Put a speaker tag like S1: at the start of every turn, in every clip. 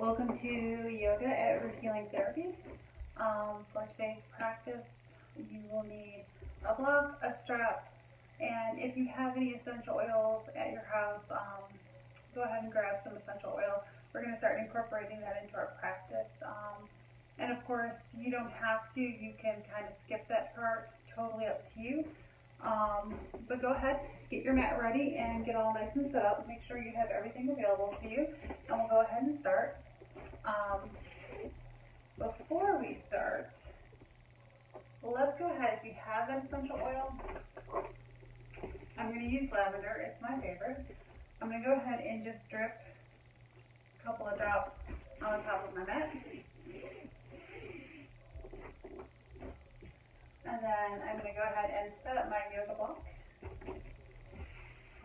S1: Welcome to yoga at RootHealingTherapy. For today's practice, you will need a block, a strap, and if you have any essential oils at your house, go ahead and grab some essential oil. We're going to start incorporating that into our practice. And of course, you don't have to. You can kind of skip that part. Totally up to you. But go ahead, get your mat ready and get all nice and set up. Make sure you have everything available to you, and we'll go ahead and start. Before we start, let's go ahead. If you have that essential oil, I'm going to use lavender. It's my favorite. I'm going to go ahead and just drip a couple of drops on the top of my mat. And then I'm going to go ahead and set up my yoga block.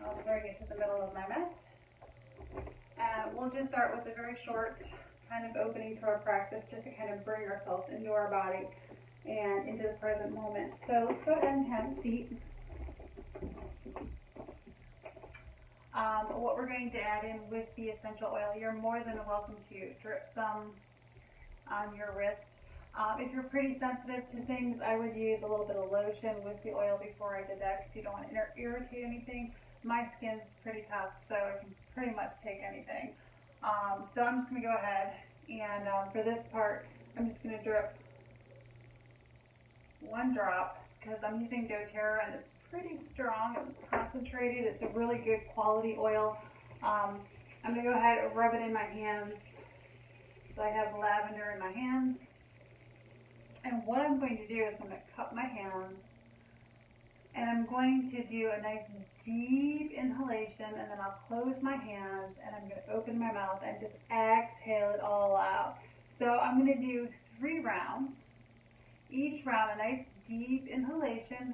S1: I'll bring it to the middle of my mat. And we'll just start with a very short kind of opening to our practice, just to kind of bring ourselves into our body and into the present moment. So let's go ahead and have a seat. What we're going to add in with the essential oil, you're more than welcome to drip some on your wrist. If you're pretty sensitive to things, I would use a little bit of lotion with the oil before I did that, because you don't want to irritate anything. My skin's pretty tough, so I can pretty much take anything. So I'm just going to go ahead and for this part, I'm just going to drip one drop, because I'm using doTERRA and it's pretty strong. It's concentrated. It's a really good quality oil. I'm going to go ahead and rub it in my hands. So I have lavender in my hands. And what I'm going to do is I'm going to cup my hands, and I'm going to do a nice deep inhalation, and then I'll close my hands, and I'm going to open my mouth and just exhale it all out. So I'm going to do 3 rounds. Each round, a nice deep inhalation,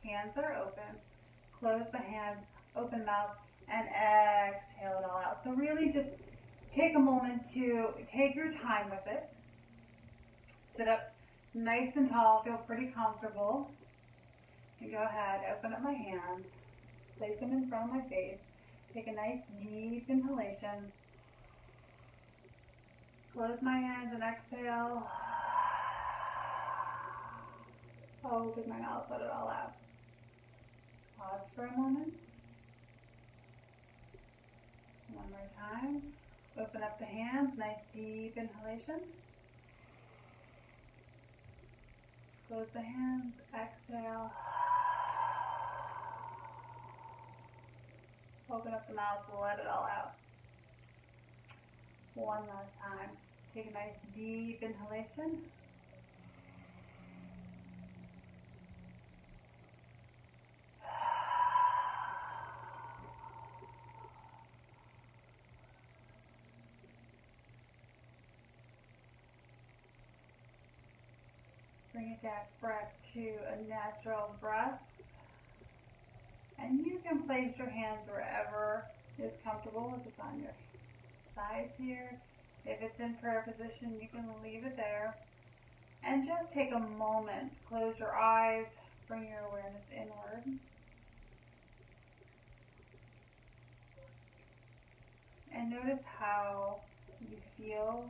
S1: hands are open, close the hands, open mouth, and exhale it all out. So really just take a moment to take your time with it. Sit up nice and tall, feel pretty comfortable. And go ahead, open up my hands, place them in front of my face, take a nice deep inhalation, close my hands and exhale. Open my mouth, let it all out. Pause for a moment. One more time. Open up the hands, nice deep inhalation. Close the hands, exhale. Open up the mouth, let it all out. One last time. Take a nice deep inhalation. Bring that breath to a natural breath. And you can place your hands wherever is comfortable. If it's on your thighs here, if it's in prayer position, you can leave it there. And just take a moment, close your eyes, bring your awareness inward. And notice how you feel.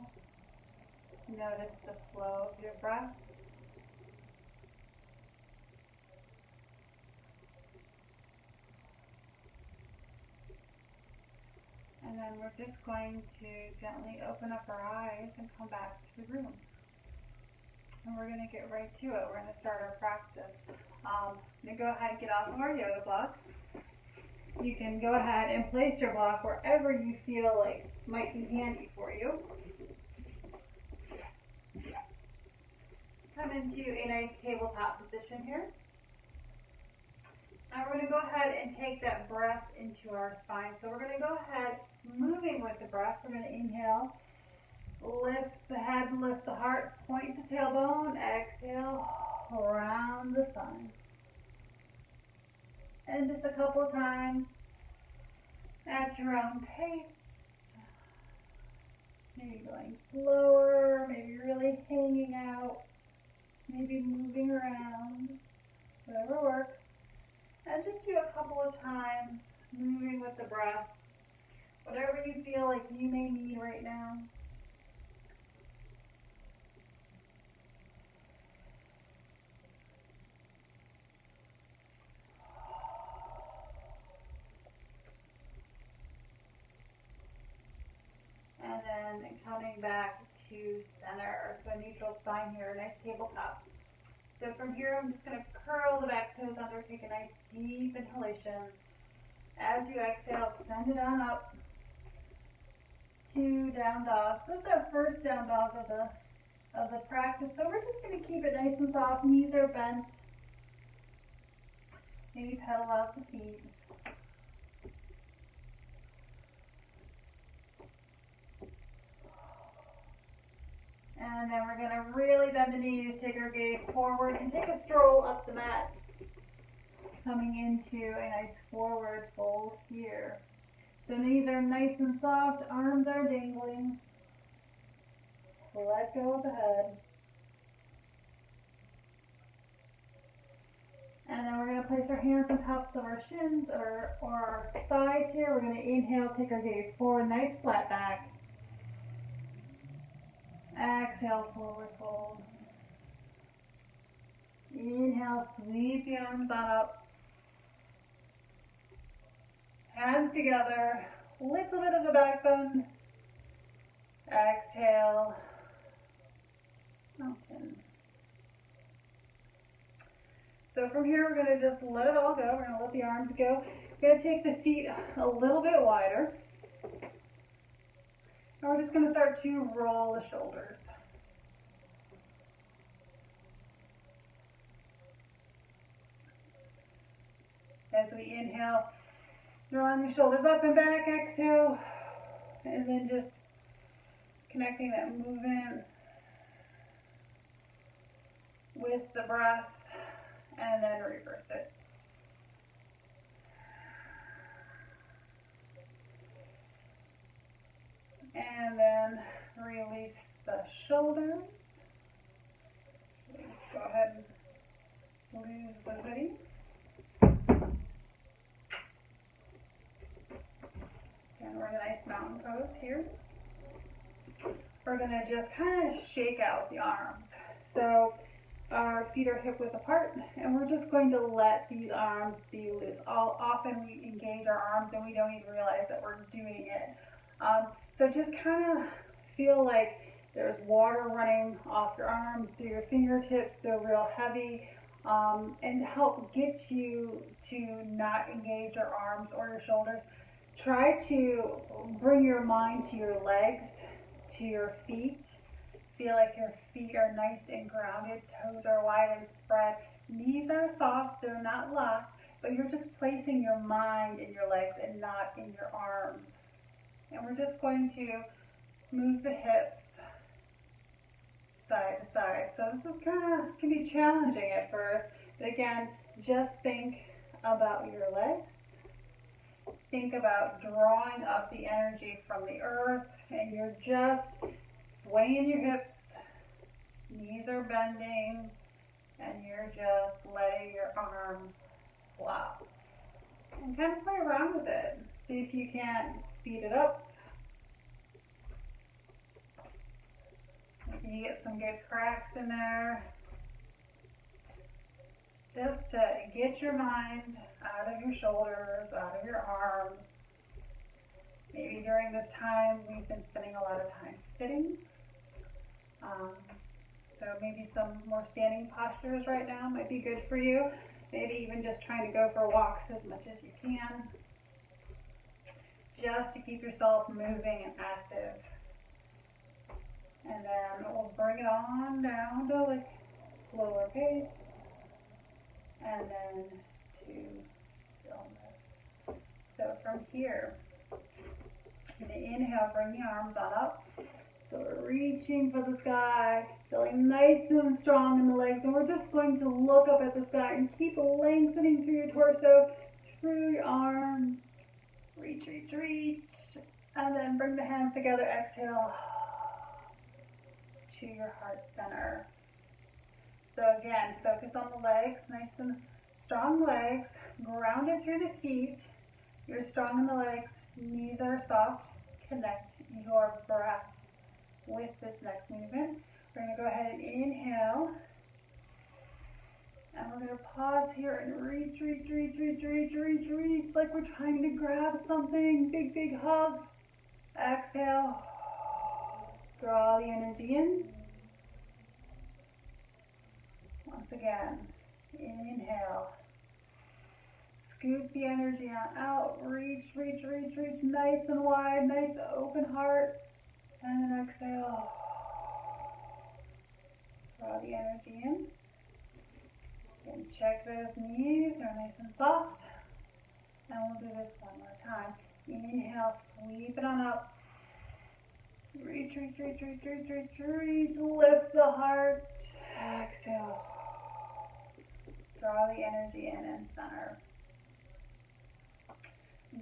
S1: Notice the flow of your breath. And then we're just going to gently open up our eyes and come back to the room. And we're going to get right to it. We're going to start our practice. I'm going to go ahead and get off of our yoga block. You can go ahead and place your block wherever you feel like might be handy for you. Come into a nice tabletop position here. Now we're going to go ahead and take that breath into our spine. So we're going to go ahead, moving with the breath. We're going to inhale, lift the head, lift the heart, point the tailbone, exhale, round the spine. And just a couple of times at your own pace. Maybe going slower, maybe really hanging out, maybe moving around, whatever works. And just do a couple of times, moving with the breath. Whatever you feel like you may need right now. coming back to center. So neutral spine here, nice tabletop. So from here, I'm just going to curl the back toes under, take a nice deep inhalation. As you exhale, send it on up to down dog. So this is our first down dog of the practice. So we're just going to keep it nice and soft. Knees are bent. Maybe pedal out the feet. And then we're going to really bend the knees, take our gaze forward, and take a stroll up the mat. Coming into a nice forward fold here. So knees are nice and soft, arms are dangling. Let go of the head. And then we're going to place our hands on tops of our shins or our thighs here. We're going to inhale, take our gaze forward, nice flat back. Exhale, forward fold. Inhale, sweep the arms on up. Hands together, lift a bit of the backbone. Exhale, mountain. So from here, we're going to just let it all go. We're going to let the arms go. We're going to take the feet a little bit wider. And we're just going to start to roll the shoulders. As we inhale, drawing the shoulders up and back, exhale, and then just connecting that movement with the breath, and then reverse it. And then release the shoulders. Let's go ahead and lose the hoodie. And we're in a nice mountain pose here. We're going to just kind of shake out the arms. So our feet are hip width apart, and we're just going to let these arms be loose. Often we engage our arms and we don't even realize that we're doing it. So just kind of feel like there's water running off your arms through your fingertips. They're real heavy. And to help get you to not engage your arms or your shoulders, try to bring your mind to your legs, to your feet. Feel like your feet are nice and grounded, toes are wide and spread, knees are soft, they're not locked, but you're just placing your mind in your legs and not in your arms. And we're just going to move the hips side to side. So this is can be challenging at first, but again, just think about your legs. Think about drawing up the energy from the earth, and you're just swaying your hips, knees are bending, and you're just letting your arms flop. And kind of play around with it. See if you can speed it up. Maybe you get some good cracks in there. Just to get your mind out of your shoulders, out of your arms. Maybe during this time we've been spending a lot of time sitting. So maybe some more standing postures right now might be good for you. Maybe even just trying to go for walks as much as you can. Just to keep yourself moving and active. And then we'll bring it on down to like slower pace. And then to stillness. So from here, I'm going to inhale, bring the arms on up. So we're reaching for the sky, feeling nice and strong in the legs. And we're just going to look up at the sky and keep lengthening through your torso, through your arms. Reach, reach, reach. And then bring the hands together, exhale to your heart center. So again, focus on the legs, nice and strong legs, grounded through the feet. You're strong in the legs, knees are soft. Connect your breath with this next movement. We're going to go ahead and inhale. And we're going to pause here and reach, reach, reach, reach, reach, reach, reach, like we're trying to grab something. Big, big hug. Exhale. Draw the energy in. Once again, inhale. Scoop the energy on out. Reach, reach, reach, reach. Nice and wide, nice open heart. And then exhale. Draw the energy in. And check those knees are nice and soft. And we'll do this one more time. Inhale, sweep it on up. Reach, reach, reach, reach, reach, reach, reach. Lift the heart. Exhale. Draw the energy in and center.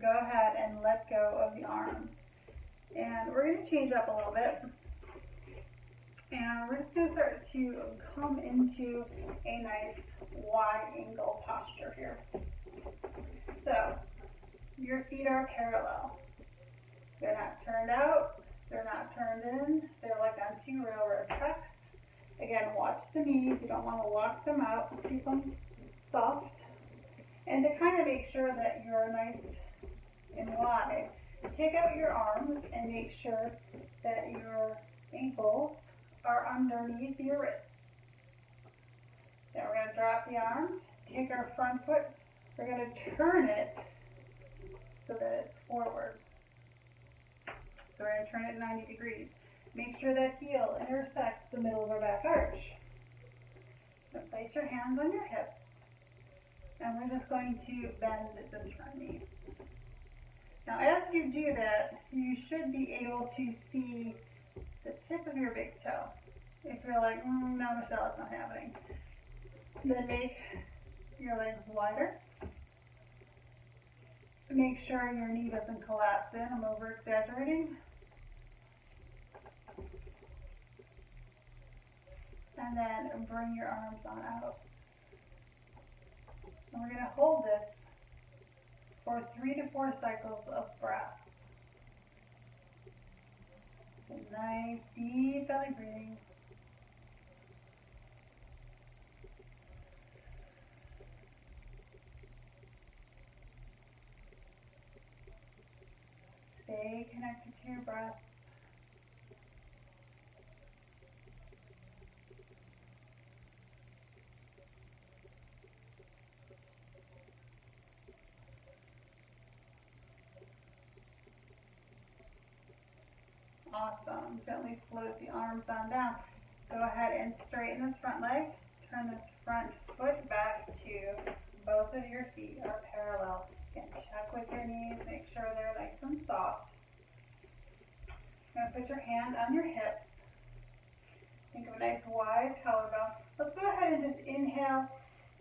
S1: Go ahead and let go of the arms. And we're going to change up a little bit. And we're just going to start to come into a nice wide angle posture here. So, your feet are parallel. They're not turned out. They're not turned in. They're like on two railroad tracks. Again, watch the knees. You don't want to lock them out. Keep them soft. And to kind of make sure that you're nice and wide, take out your arms and make sure that your ankles are underneath your wrists. Then we're going to drop the arms, take our front foot, we're going to turn it so that it's forward. So we're going to turn it 90 degrees. Make sure that heel intersects the middle of our back arch. Then place your hands on your hips, and we're just going to bend this front knee. Now as you do that, you should be able to see the tip of your big toe. If you're like, no, Michelle, it's not happening. Then make your legs wider. Make sure your knee doesn't collapse in. I'm over exaggerating. And then bring your arms on out. And we're going to hold this for 3 to 4 cycles of breath. So nice, deep belly breathing. Stay connected to your breath. Awesome. Gently float the arms on down. Go ahead and straighten this front leg. Turn this front foot back to both of your feet are parallel. Again, check with your knees. Make sure they're nice and soft. You're going to put your hand on your hips. Think of a nice wide collarbone. Let's go ahead and just inhale.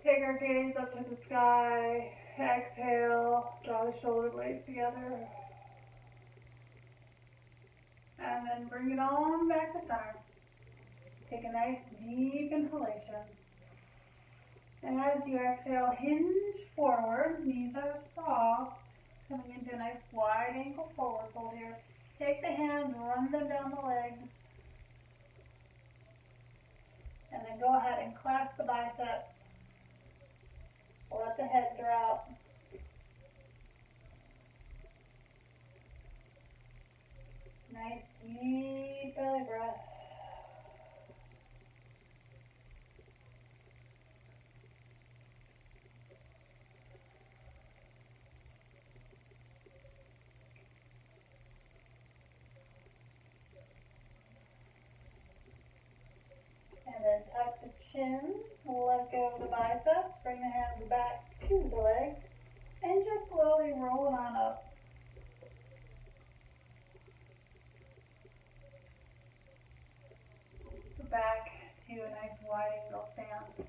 S1: Take our gaze up to the sky. Exhale. Draw the shoulder blades together. And then bring it on back to center. Take a nice deep inhalation. And as you exhale, hinge forward. Knees are soft. Coming into a nice wide ankle forward fold here. Take the hands, run them down the legs. And then go ahead and clasp the biceps. Let the head drop. Nice deep belly breath. And then tuck the chin, let go of the biceps, bring the hands back to the legs, and just slowly roll it on up. Back to a nice wide angle stance.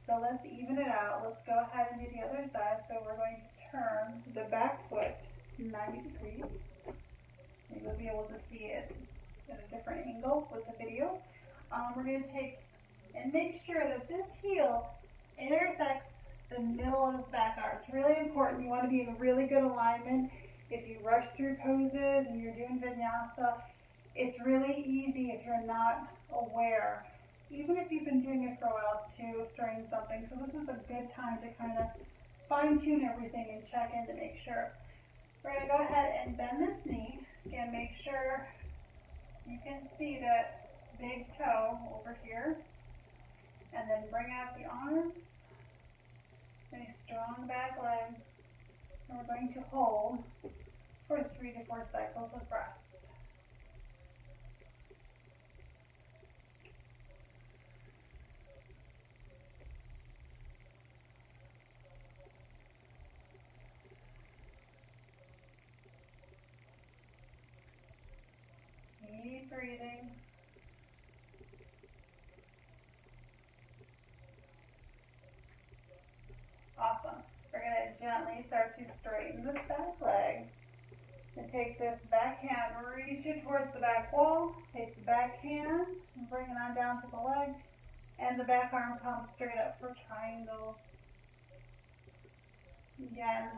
S1: So let's even it out. Let's go ahead and do the other side. So we're going to turn the back foot 90 degrees. And you'll be able to see it at a different angle with the video. We're going to take and make sure that this heel intersects the middle of this back arch. Really important. You want to be in really good alignment. If you rush through poses and you're doing vinyasa, it's really easy if you're not aware, even if you've been doing it for a while, to strain something. So this is a good time to kind of fine tune everything and check in to make sure. We're going to go ahead and bend this knee. Again, make sure You can see that big toe over here, and then bring out the arms, and a strong back leg, and we're going to hold for 3 to 4 cycles of breath. Keep breathing. Awesome. We're going to gently start to straighten this back leg. And take this back hand, reach it towards the back wall. Take the back hand and bring it on down to the leg. And the back arm comes straight up for triangle. Again,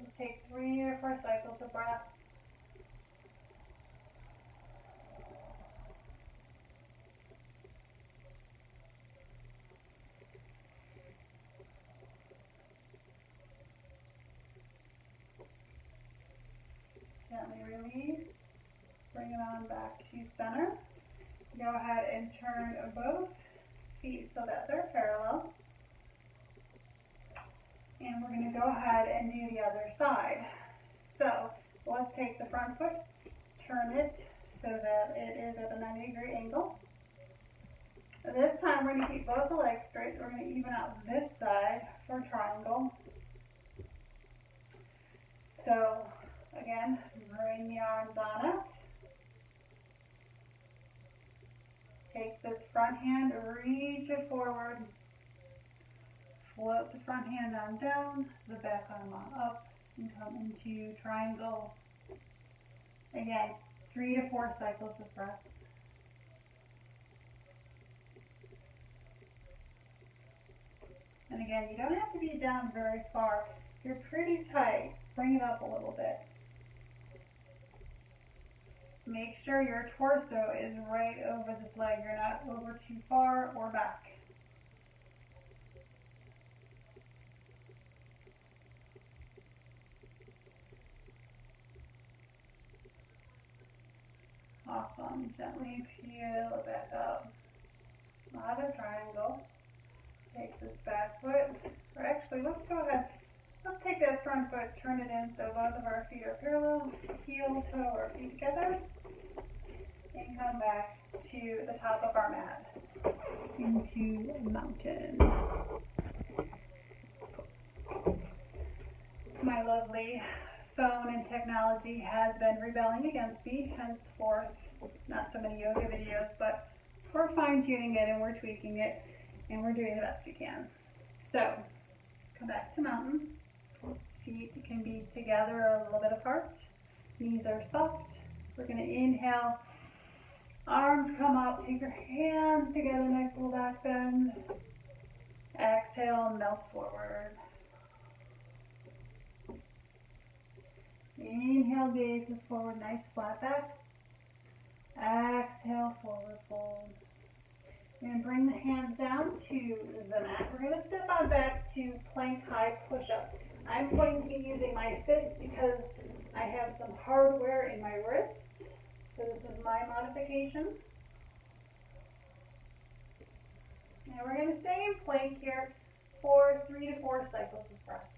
S1: just take 3 or 4 cycles of breath. Gently release. Bring it on back to center. Go ahead and turn both feet so that they're parallel. And we're going to go ahead and do the other side. So let's take the front foot, turn it so that it is at a 90-degree angle. This time we're going to keep both the legs straight. We're going to even out this side for triangle. So again, bring the arms on up. Take this front hand, reach it forward. Float the front hand on down, the back arm on up, and come into triangle. Again, 3 to 4 cycles of breath. And again, you don't have to be down very far. You're pretty tight. Bring it up a little bit. Make sure your torso is right over this leg. You're not over too far or back. Awesome. Gently peel it back up. Another triangle. Take this back foot. Or actually, let's go ahead. Let's take that front foot, turn it in so both of our feet are parallel. Heel, toe, our feet together. And come back to the top of our mat. Into mountain. My lovely phone and technology has been rebelling against me, henceforth, not so many yoga videos, but we're fine-tuning it and we're tweaking it and we're doing the best we can. So, come back to mountain. Feet can be together or a little bit apart. Knees are soft. We're going to inhale. Arms come up. Take your hands together. Nice little back bend. Exhale, melt forward. Inhale, gazes forward. Nice flat back. Exhale, forward fold. And bring the hands down to the mat. We're going to step on back to plank high push-up. I'm going to be using my fist because I have some hardware in my wrist. So this is my modification. And we're going to stay in plank here for 3 to 4 cycles of breath.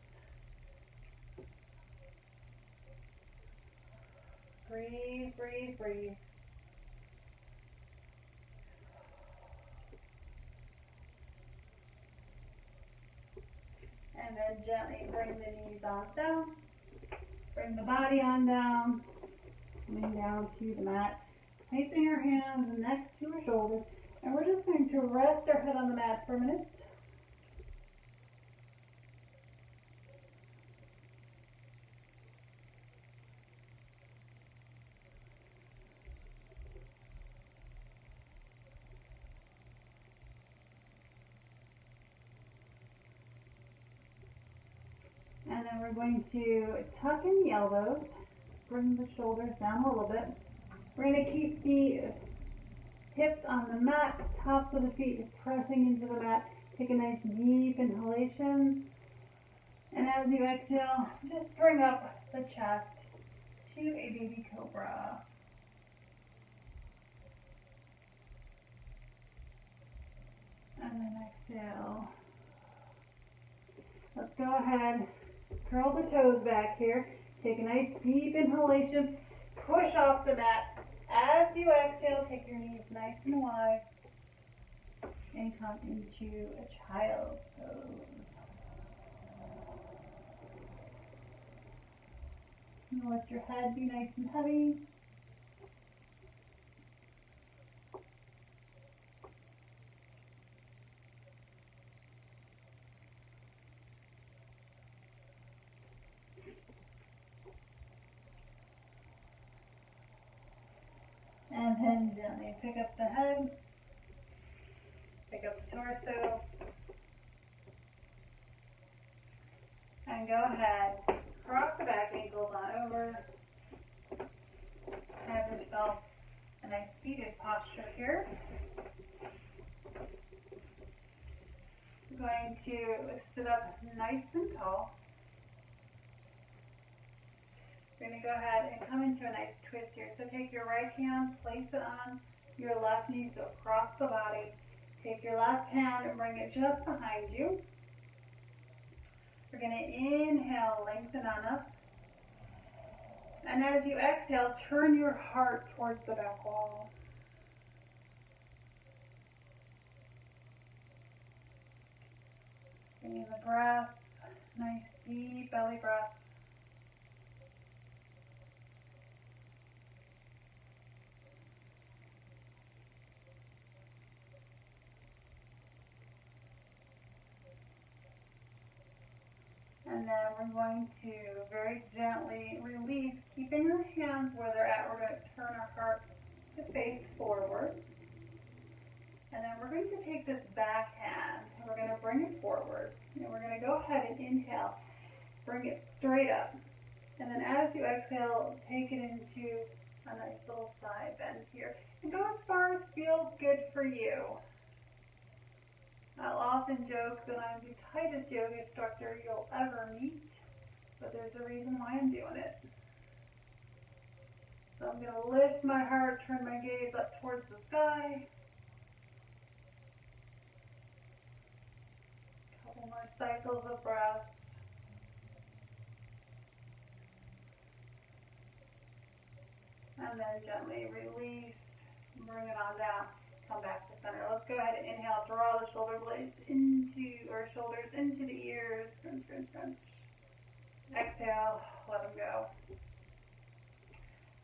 S1: Breathe, breathe, breathe. And then gently bring the knees on down. Bring the body on down. Coming down to the mat. Placing our hands next to our shoulders. And we're just going to rest our head on the mat for a minute. And then we're going to tuck in the elbows, bring the shoulders down a little bit. We're going to keep the hips on the mat, tops of the feet pressing into the mat. Take a nice deep inhalation. And as you exhale, just bring up the chest to a baby cobra. And then exhale. Let's go ahead, curl the toes back here. Take a nice deep inhalation. Push off the mat. As you exhale, take your knees nice and wide and come into a child pose. And let your head be nice and heavy. And then gently pick up the head, pick up the torso, and go ahead, cross the back ankles on over, have yourself a nice seated posture here. I'm going to sit up nice and tall. We're going to go ahead and come into a nice twist here. So take your right hand, place it on your left knee, so across the body. Take your left hand and bring it just behind you. We're going to inhale, lengthen on up. And as you exhale, turn your heart towards the back wall. Bring in the breath, nice deep belly breath. And then we're going to very gently release, keeping our hands where they're at. We're going to turn our heart to face forward. And then we're going to take this back hand and we're going to bring it forward. And we're going to go ahead and inhale, bring it straight up. And then as you exhale, take it into a nice little side bend here. And go as far as feels good for you. I'll often joke that I'm the tightest yoga instructor you'll ever meet, but there's a reason why I'm doing it. So I'm going to lift my heart, turn my gaze up towards the sky. A couple more cycles of breath. And then gently release, bring it on down. Come back to center. Let's go ahead and inhale. Draw the shoulder blades shoulders into the ears. Crunch, crunch, crunch. Exhale. Let them go.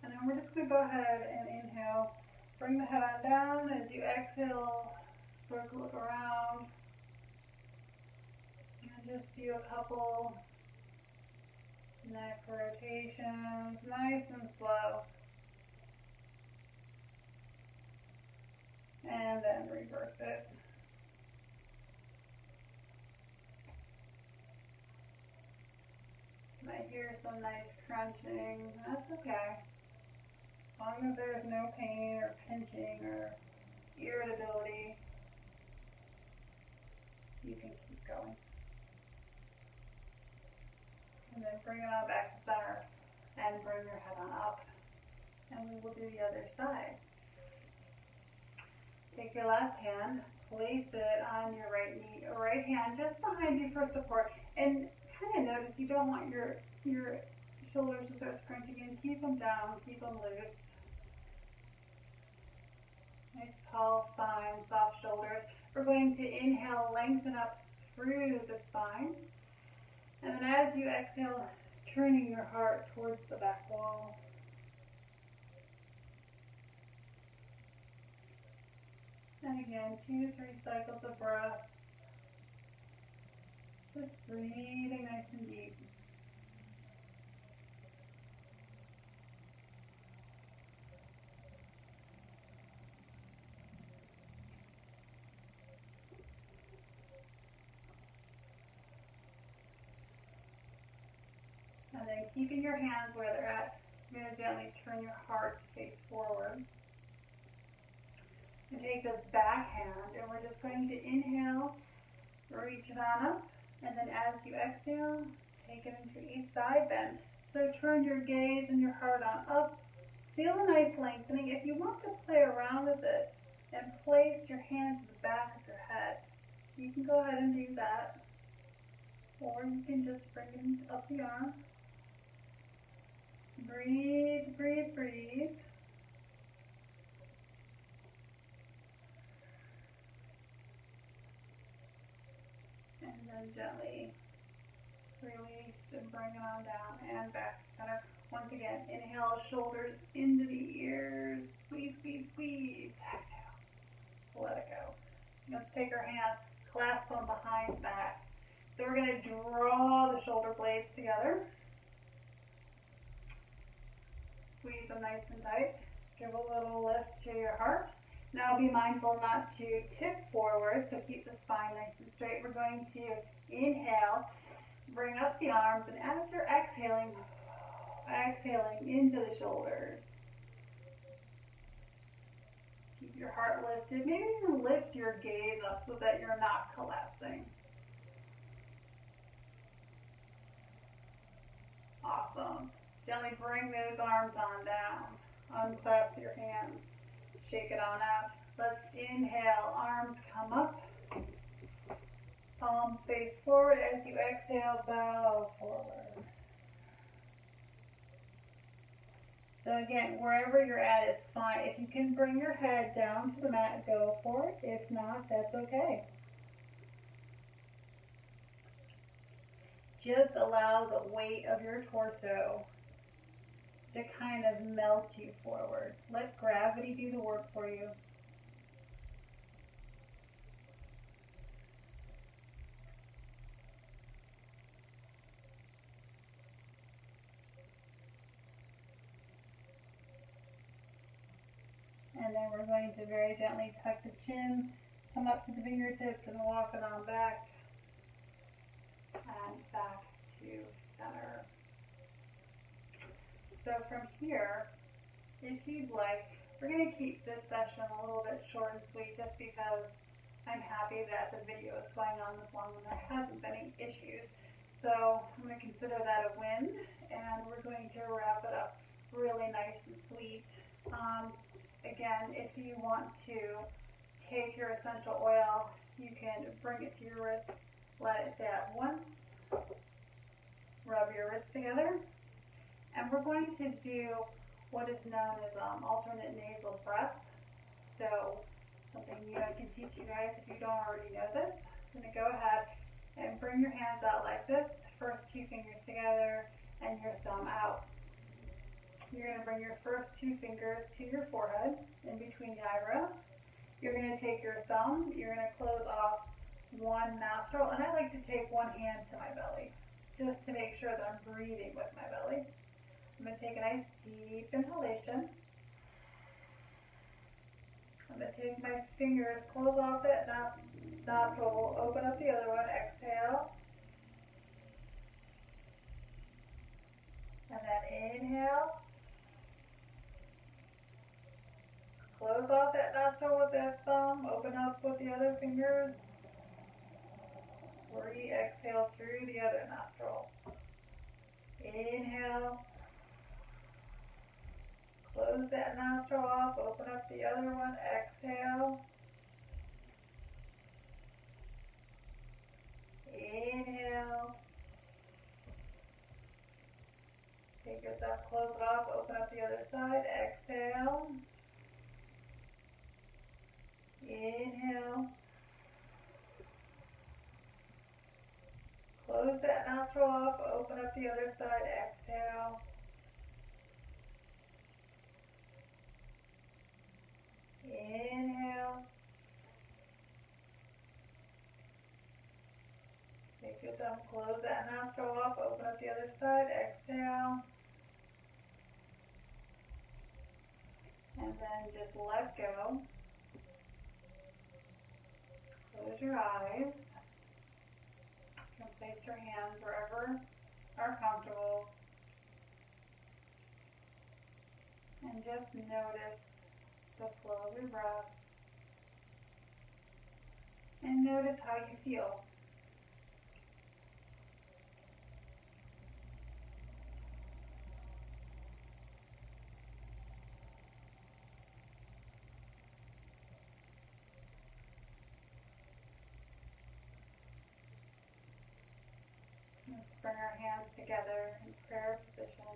S1: And then we're just going to go ahead and inhale. Bring the head on down. As you exhale, circle it around. And just do a couple neck rotations. Nice and slow. And then reverse it. Might hear some nice crunching. That's okay. As long as there's no pain or pinching or irritability, you can keep going. And then bring it on back to center and bring your head on up. And we will do the other side. Take your left hand, place it on your right knee, right hand just behind you for support. And kind of notice you don't want your shoulders to start scrunching in. Keep them down, keep them loose. Nice tall spine, soft shoulders. We're going to inhale, lengthen up through the spine. And then as you exhale, turning your heart towards the back wall. And again, 2 to 3 cycles of breath. Just breathing nice and deep. And then keeping your hands where they're at, you're going to gently turn your heart to face forward. And take this back hand, and we're just going to inhale, reach it on up, and then as you exhale, take it into a side bend. So turn your gaze and your heart on up. Feel a nice lengthening. If you want to play around with it and place your hand to the back of your head, You can go ahead and do that, or you can just bring up the arm. Breathe, breathe, breathe. And then gently release and bring it on down and back to center. Once again, inhale, shoulders into the ears. Squeeze, squeeze, squeeze. Exhale. Let it go. Let's take our hands, clasp them behind back. So we're going to draw the shoulder blades together. Squeeze them nice and tight. Give a little lift to your heart. Now be mindful not to tip forward, so keep the spine nice and straight. We're going to inhale, bring up the arms, and as you're exhaling into the shoulders. Keep your heart lifted. Maybe even lift your gaze up so that you're not collapsing. Awesome. Gently bring those arms on down. Unclasp your hands. Shake it on out. Let's inhale. Arms come up. Palms face forward. As you exhale, bow forward. So again, wherever you're at is fine. If you can bring your head down to the mat, go for it. If not, that's okay. Just allow the weight of your torso to kind of melt you forward. Let gravity do the work for you. And then we're going to very gently tuck the chin, come up to the fingertips and walk it on back and back to center. So from here, if you'd like, we're going to keep this session a little bit short and sweet just because I'm happy that the video is going on this long and there hasn't been any issues. So I'm going to consider that a win, and we're going to wrap it up really nice and sweet. Again, if you want to take your essential oil, you can bring it to your wrist, let it dab once, rub your wrists together, and we're going to do what is known as alternate nasal breath. So something new I can teach you guys if you don't already know this. I'm going to go ahead and bring your hands out like this, first two fingers together and your thumb out. You're going to bring your first two fingers to your forehead, in between the eyebrows. You're going to take your thumb, you're going to close off one nostril, and I like to take one hand to my belly, just to make sure that I'm breathing with my belly. I'm going to take a nice deep inhalation. I'm going to take my fingers, close off that nostril, open up the other one, exhale. And then inhale. Close off that nostril with that thumb, open up with the other fingers. Exhale through the other nostril. Inhale. Close that nostril off, open up the other one, exhale. Inhale. Take your thumb, close it off, open up the other side, exhale. Inhale. Close that nostril off, open up the other side, exhale. Inhale. Take your thumb, close that nostril off, open up the other side, exhale. And then just let go. Close your eyes. You can place your hands wherever are comfortable. And just notice the flow of your breath. And notice how you feel. bring our hands together in prayer position,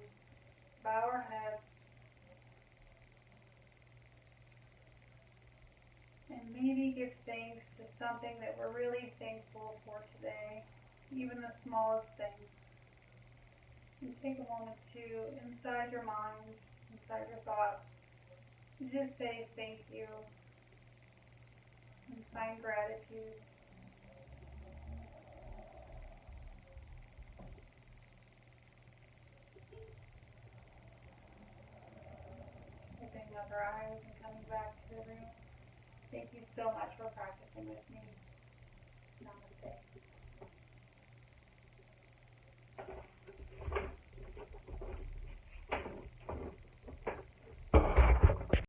S1: bow our heads, and maybe give thanks to something that we're really thankful for today, even the smallest thing. And take a moment to, inside your mind, inside your thoughts, just say thank you and find gratitude. Opening up our eyes and coming back to the room. Thank you so much for practicing with me. Namaste.